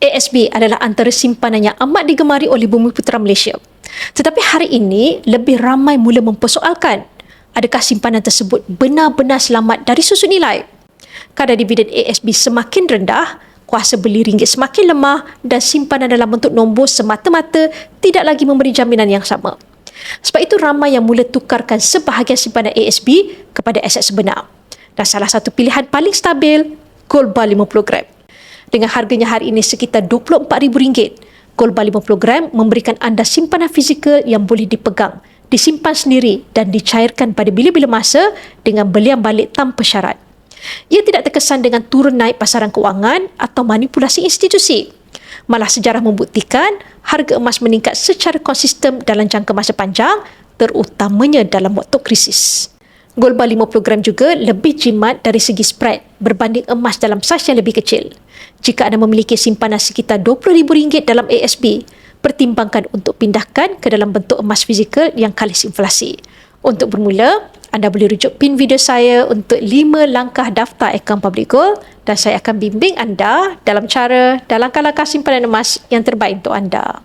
ASB adalah antara simpanan yang amat digemari oleh Bumiputera Malaysia. Tetapi hari ini, lebih ramai mula mempersoalkan adakah simpanan tersebut benar-benar selamat dari susut nilai. Kadar dividen ASB semakin rendah, kuasa beli ringgit semakin lemah dan simpanan dalam bentuk nombor semata-mata tidak lagi memberi jaminan yang sama. Sebab itu ramai yang mula tukarkan sebahagian simpanan ASB kepada aset sebenar. Dan salah satu pilihan paling stabil, gold bar 50 gram. Dengan harganya hari ini sekitar RM24,000, gold bar 50 gram memberikan anda simpanan fizikal yang boleh dipegang, disimpan sendiri dan dicairkan pada bila-bila masa dengan belian balik tanpa syarat. Ia tidak terkesan dengan turun naik pasaran kewangan atau manipulasi institusi. Malah sejarah membuktikan harga emas meningkat secara konsisten dalam jangka masa panjang, terutamanya dalam waktu krisis. Gold bar 50 gram juga lebih jimat dari segi spread berbanding emas dalam saiz yang lebih kecil. Jika anda memiliki simpanan sekitar RM20,000 dalam ASB, pertimbangkan untuk pindahkan ke dalam bentuk emas fizikal yang kalis inflasi. Untuk bermula, anda boleh rujuk pin video saya untuk 5 langkah daftar akaun Public Gold dan saya akan bimbing anda dalam langkah-langkah simpanan emas yang terbaik untuk anda.